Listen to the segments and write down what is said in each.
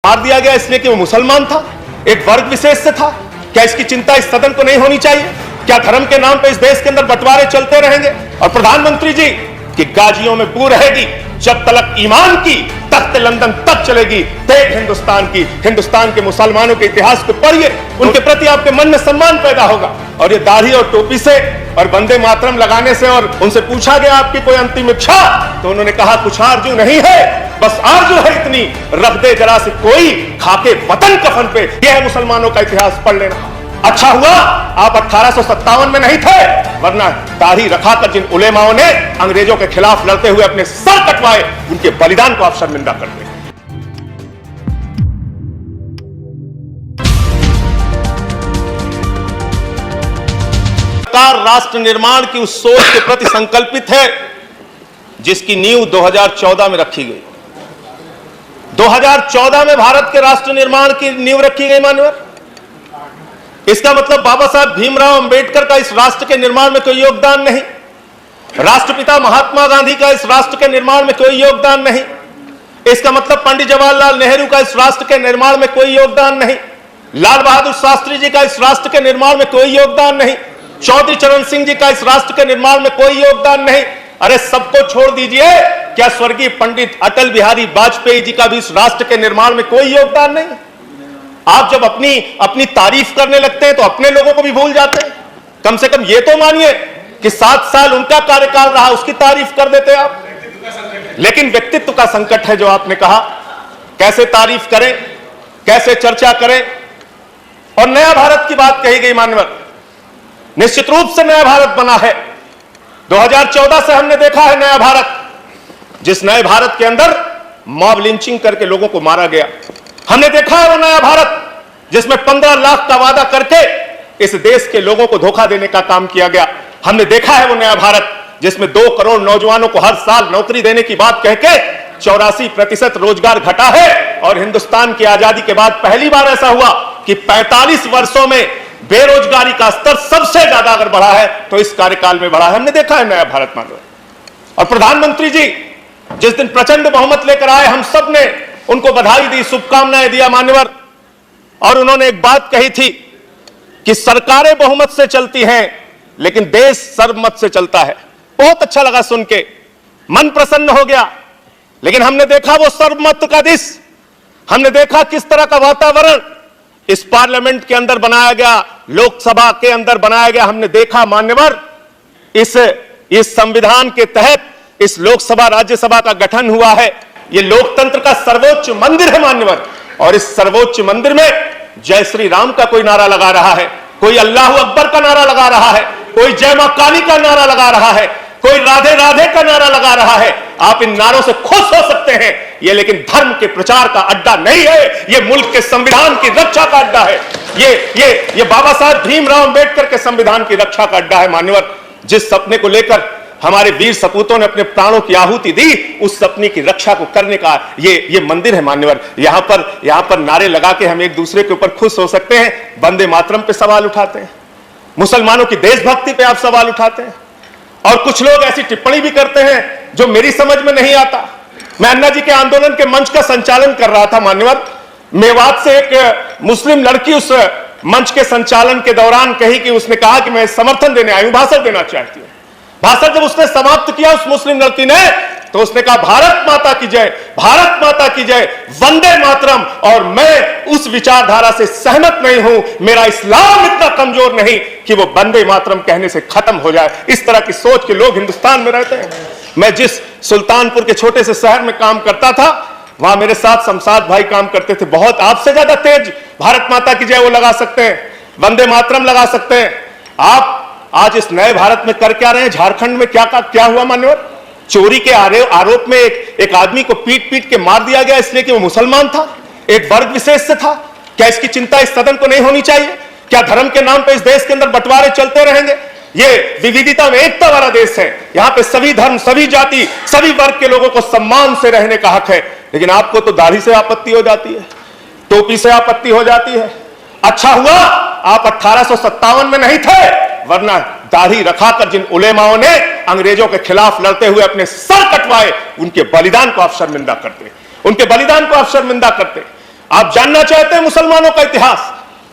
मार दिया गया इसलिए कि वो मुसलमान था, एक वर्ग विशेष से था। क्या इसकी चिंता इस सदन को नहीं होनी चाहिए? क्या धर्म के नाम पे इस देश के अंदर बंटवारे चलते रहेंगे? और प्रधानमंत्री जी की गाजियों में बू रहेगी, जब तलक ईमान की तख्त लंदन तक चलेगी। देख हिंदुस्तान के मुसलमानों के इतिहास को पढ़िए, उनके प्रति आपके मन में सम्मान पैदा होगा। और ये दाढ़ी और टोपी से और वंदे मातरम लगाने से, और उनसे पूछा गया आपकी कोई अंतिम इच्छा, तो उन्होंने कहा कुछ आरजू नहीं है, बस आरजू है इतनी, रख दे जरा से कोई खाके वतन कफन पे। यह है मुसलमानों का इतिहास, पढ़ लेना। अच्छा हुआ आप 1857 में नहीं थे, वरना दाढ़ी रखाकर जिन उलेमाओं ने अंग्रेजों के खिलाफ लड़ते हुए अपने सर कटवाए, उनके बलिदान को आप शर्मिंदा करते हैं। सरकार राष्ट्र निर्माण की उस सोच के प्रति संकल्पित है जिसकी नींव 2014 में रखी गई। 2014 में भारत के राष्ट्र निर्माण की नींव रखी गई मान्यवर। इसका मतलब बाबा साहब भीमराव अंबेडकर का इस राष्ट्र के निर्माण में कोई योगदान नहीं, राष्ट्रपिता महात्मा गांधी का इस राष्ट्र के निर्माण में कोई योगदान नहीं। इसका मतलब पंडित जवाहरलाल नेहरू का इस राष्ट्र के निर्माण में कोई योगदान नहीं, लाल बहादुर शास्त्री जी का इस राष्ट्र के निर्माण में कोई योगदान नहीं, चौधरी चरण सिंह जी का इस राष्ट्र के निर्माण में कोई योगदान नहीं। अरे सबको छोड़ दीजिए, क्या स्वर्गीय पंडित अटल बिहारी वाजपेयी जी का भी इस राष्ट्र के निर्माण में कोई योगदान नहीं? आप जब अपनी तारीफ करने लगते हैं तो अपने लोगों को भी भूल जाते हैं। कम से कम ये तो मानिए कि 7 साल उनका कार्यकाल रहा, उसकी तारीफ कर देते आप। लेकिन व्यक्तित्व का संकट है जो आपने कहा, कैसे तारीफ करें, कैसे चर्चा करें। और नया भारत की बात कही गई मान्यवर, निश्चित रूप से नया भारत बना है। 2014 से हमने देखा है नया भारत, जिस नए भारत के अंदर मॉब लिंचिंग करके लोगों को मारा गया। हमने देखा है वो नया भारत जिसमें 15 लाख का वादा करके इस देश के लोगों को धोखा देने का काम किया गया। हमने देखा है वो नया भारत जिसमें 2 करोड़ नौजवानों को हर साल नौकरी देने की बात कहके 84% रोजगार घटा है। और हिंदुस्तान की आजादी के बाद पहली बार ऐसा हुआ कि 45 वर्षों में बेरोजगारी का स्तर सबसे ज्यादा अगर बढ़ा है तो इस कार्यकाल में बढ़ा है। हमने देखा है नया भारत मानव। और प्रधानमंत्री जी जिस दिन प्रचंड बहुमत लेकर आए, हम सब ने उनको बधाई दी, शुभकामनाएं दिया मान्यवर। और उन्होंने एक बात कही थी कि सरकारें बहुमत से चलती हैं लेकिन देश सर्वमत से चलता है। बहुत अच्छा लगा सुन के, मन प्रसन्न हो गया। लेकिन हमने देखा वो सर्वमत का देश, हमने देखा किस तरह का वातावरण इस पार्लियामेंट के अंदर बनाया गया, लोकसभा के अंदर बनाया गया। हमने देखा मान्यवर, इस संविधान के तहत इस लोकसभा राज्यसभा का गठन हुआ है। ये लोकतंत्र का सर्वोच्च मंदिर है मान्यवर। और इस सर्वोच्च मंदिर में जय श्री राम का कोई नारा लगा रहा है, कोई अल्लाह अकबर का नारा लगा रहा है, कोई जय मां काली का नारा लगा रहा है, कोई राधे राधे का नारा लगा रहा है। आप इन नारों से खुश हो सकते हैं, ये लेकिन धर्म के प्रचार का अड्डा नहीं है, ये मुल्क के संविधान की रक्षा का अड्डा है। ये बाबा साहब भीमराव अंबेडकर के संविधान की रक्षा का अड्डा है मान्यवर। जिस सपने को लेकर हमारे वीर सपूतों ने अपने प्राणों की आहुति दी, उस सपने की रक्षा को करने का ये मंदिर है मान्यवर। यहां पर नारे लगा के हम एक दूसरे के ऊपर खुश हो सकते हैं। वंदे मातरम पे सवाल उठाते हैं, मुसलमानों की देशभक्ति पे आप सवाल उठाते हैं, और कुछ लोग ऐसी टिप्पणी भी करते हैं जो मेरी समझ में नहीं आता। मैं अन्ना जी के आंदोलन के मंच का संचालन कर रहा था मान्यवर। मेवात से एक मुस्लिम लड़की उस मंच के संचालन के दौरान कही कि उसने कहा कि मैं समर्थन देने आई हूं, भाषण देना चाहती हूं। भाषण जब उसने समाप्त किया उस मुस्लिम लड़की ने, तो उसने कहा भारत माता की जय, भारत माता की जय, वंदे मातरम। और मैं उस विचारधारा से सहमत नहीं हूं, मेरा इस्लाम इतना कमजोर नहीं कि वो वंदे मातरम कहने से खत्म हो जाए। इस तरह की सोच के लोग हिंदुस्तान में रहते हैं। मैं जिस सुल्तानपुर के छोटे से शहर में काम करता था, वहां मेरे साथ शमशाद भाई काम करते थे। बहुत आपसे ज्यादा तेज भारत माता की जय वो लगा सकते हैं, वंदे मातरम लगा सकते हैं। आप आज इस नए भारत में कर क्या रहे हैं? झारखंड में क्या हुआ मान्यवर? चोरी के आरोप में एक आदमी को पीट के मार दिया गया इसलिए कि वो मुसलमान था, एक वर्ग विशेष से था। क्या इसकी चिंता इस सदन को नहीं होनी चाहिए? क्या धर्म के नाम पे इस देश के अंदर बंटवारे चलते रहेंगे? ये विविधता में एकता वाला देश है, यहाँ पे सभी धर्म, सभी जाति, सभी वर्ग के लोगों को सम्मान से रहने का हक है। लेकिन आपको तो दाढ़ी से आपत्ति हो जाती है, टोपी से आपत्ति हो जाती है। अच्छा हुआ आप 1857 में नहीं थे, वरना दाढ़ी रखाकर जिन उलेमाओं ने अंग्रेजों के खिलाफ लड़ते हुए अपने सर कटवाए, उनके बलिदान को आप शर्मिंदा करते, उनके बलिदान को आप शर्मिंदा करते। आप जानना चाहते हैं मुसलमानों का इतिहास,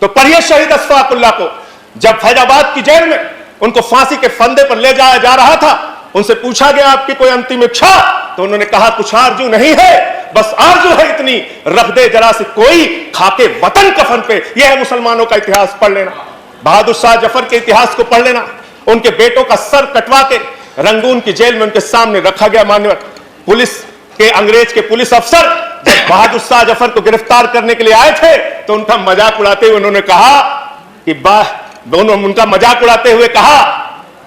तो पढ़िए शहीद अशफाकुल्लाह को। जब फैजाबाद की जेल में उनको फांसी के फंदे पर ले जाया जा रहा था, उनसे पूछा गया आपकी कोई अंतिम इच्छा, तो उन्होंने कहा कुछ आरजू नहीं है, बस आरजू है इतनी, रख दे जरा से कोई खाके वतन कफन पे। यह है मुसलमानों का इतिहास, पढ़ लेना। बहादुर शाह जफर के इतिहास को पढ़ लेना। उनके बेटों का सर कटवा के रंगून की जेल में उनके सामने रखा गया। मान्यवर पुलिस के, अंग्रेज के पुलिस अफसर जब बहादुर शाह जफर को गिरफ्तार करने के लिए आए थे, तो उनका मजाक उड़ाते हुए उन्होंने कहा कि उनका मजाक उड़ाते हुए कहा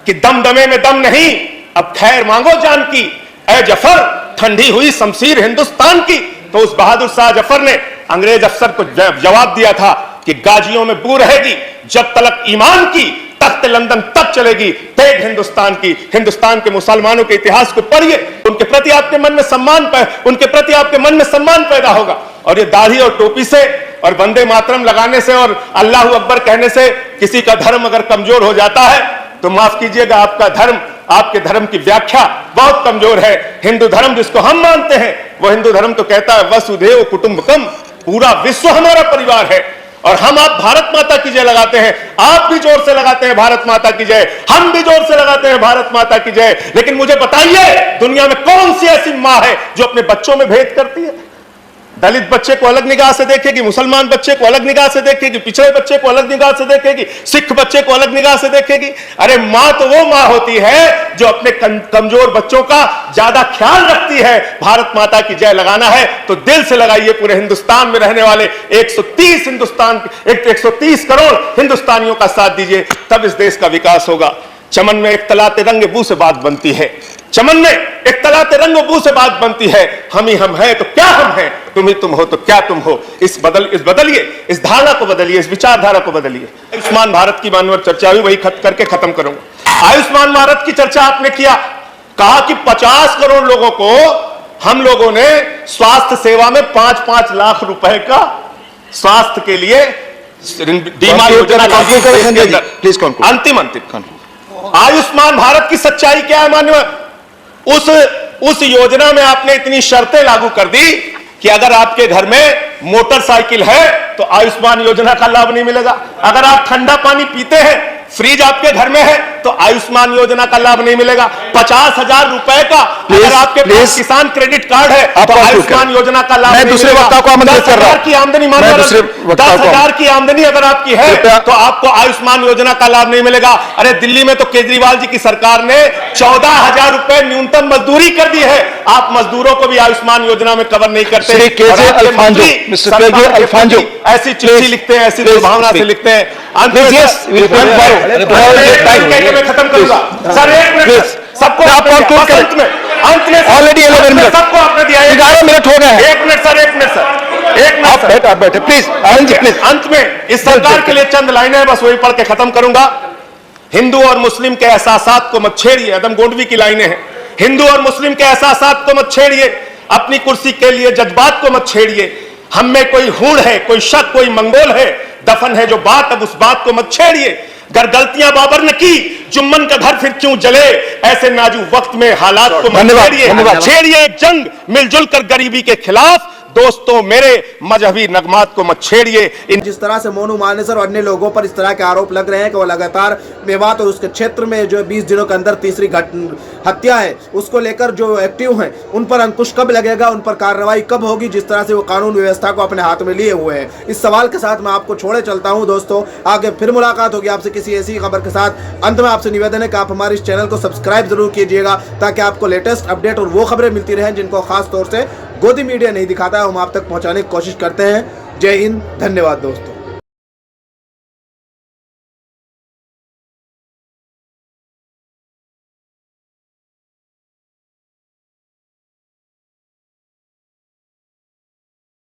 कि दमदमे में दम नहीं, अब खैर मांगो जान की, ऐ जफर ठंडी हुई शमशीर हिंदुस्तान की। तो उस बहादुर शाह जफर ने अंग्रेज अफसर को जवाब दिया था कि गाजियों में बू रहेगी, जब तलक ईमान की, तख्त लंदन तक चलेगी, तेग हिंदुस्तान की। हिंदुस्तान के मुसलमानों के इतिहास को पढ़िए, उनके प्रति आपके मन में सम्मान पैदा होगा। और ये दाढ़ी और टोपी से और वंदे मातरम लगाने से और अल्लाह अकबर कहने से किसी का धर्म अगर कमजोर हो जाता है तो माफ कीजिएगा, आपका धर्म, आपके धर्म की व्याख्या बहुत कमजोर है। हिंदू धर्म जिसको हम मानते हैं, वो हिंदू धर्म तो कहता है वसुधैव कुटुंबकम, पूरा विश्व हमारा परिवार है। और हम आप भारत माता की जय लगाते हैं, आप भी जोर से लगाते हैं भारत माता की जय, हम भी जोर से लगाते हैं भारत माता की जय। लेकिन मुझे बताइए, दुनिया में कौन सी ऐसी मां है जो अपने बच्चों में भेद करती है? दलित बच्चे को अलग निगाह से देखेगी, मुसलमान बच्चे को अलग निगाह से देखेगी, पिछड़े बच्चे को अलग निगाह से देखेगी, सिख बच्चे को अलग निगाह से देखेगी। अरे मां तो वो मां होती है जो अपने कमजोर बच्चों का ज्यादा ख्याल रखती है। भारत माता की जय लगाना है तो दिल से लगाइए। पूरे हिंदुस्तान में रहने वाले 130 करोड़ हिंदुस्तानियों का साथ दीजिए, तब इस देश का विकास होगा। चमन में एक तलाते रंग बू से बात बनती है, चमन में एक तलाते रंग बू से बात बनती है। हम ही हम हैं तो क्या हम हैं, तुम ही तुम हो तो क्या तुम हो। बदलिए, इस धारणा को बदलिए, इस विचारधारा को बदलिए। आयुष्मान भारत की मानवर चर्चा हुई, वही करके खत्म करूंगा। आयुष्मान भारत की चर्चा आपने किया, कहा कि 50 करोड़ लोगों को हम लोगों ने स्वास्थ्य सेवा में 5-5 लाख रुपए का स्वास्थ्य के लिए बीमा योजना अंतिम आयुष्मान भारत की सच्चाई क्या है मान्यवर? उस योजना में आपने इतनी शर्तें लागू कर दी कि अगर आपके घर में मोटरसाइकिल है तो आयुष्मान योजना का लाभ नहीं मिलेगा। अगर आप ठंडा पानी पीते हैं, फ्रिज आपके घर में है, तो आयुष्मान योजना का लाभ नहीं मिलेगा। 50,000 रुपए का अगर आपके पास किसान क्रेडिट कार्ड है तो आयुष्मान योजना का लाभ नहीं मिलेगा। 10,000 की आमदनी, 10,000 की आमदनी अगर आपकी है तो आपको आयुष्मान योजना का लाभ नहीं मिलेगा। अरे दिल्ली में तो केजरीवाल जी की सरकार ने 14,000 रुपए न्यूनतम मजदूरी कर दी है। आप मजदूरों को भी आयुष्मान योजना में कवर नहीं करते। ऐसी चिट्ठी लिखते हैं, ऐसी दुर्भावना से लिखते हैं। खत्म करूंगा सर, 1 मिनट सबको अंत में ऑलरेडी 11 मिनट सबको आपने दिया, 11 मिनट हो गए। 1 मिनट सर, 1 मिनट सर, आप बैठे प्लीज। अंत में इस सरकार के लिए चंद लाइनें बस वही पढ़ के खत्म करूंगा। हिंदू और मुस्लिम के एहसासात को मत छेड़िए, अदम गोंडवी की लाइनें हैं। हिंदू और मुस्लिम के एहसासात को मत छेड़िए, अपनी कुर्सी के लिए जज्बात को मत छेड़िए। हम में कोई हूण है, कोई शक, कोई मंगोल है, दफन है जो बात, अब उस बात को मत छेड़िए। गर गलतियां बाबर ने की, जुम्मन का घर फिर क्यों जले, ऐसे नाजुक वक्त में हालात को मत छेड़िए। एक जंग मिलजुल कर गरीबी के खिलाफ, दोस्तों मेरे मजहबी नगमात को मत छेड़िए। जिस तरह से मोनू मानेसर और अन्य लोगों पर इस तरह के आरोप लग रहे हैं कि वो लगातार मेवात और उसके क्षेत्र में जो 20 दिनों के अंदर तीसरी हत्या है, उसको लेकर जो एक्टिव हैं उन पर अंकुश कब लगेगा, उन पर कार्रवाई कब होगी, जिस तरह से वो कानून व्यवस्था को अपने हाथ में लिए हुए हैं। इस सवाल के साथ मैं आपको छोड़े चलता हूं दोस्तों। आगे फिर मुलाकात होगी आपसे किसी ऐसी खबर के साथ। अंत में आपसे निवेदन है कि आप हमारे इस चैनल को सब्सक्राइब जरूर कीजिएगा, ताकि आपको लेटेस्ट अपडेट और वो खबरें मिलती रहें जिनको खास तौर से गोदी मीडिया नहीं दिखाता है, हम आप तक पहुंचाने की कोशिश करते हैं। जय हिंद, धन्यवाद दोस्तों।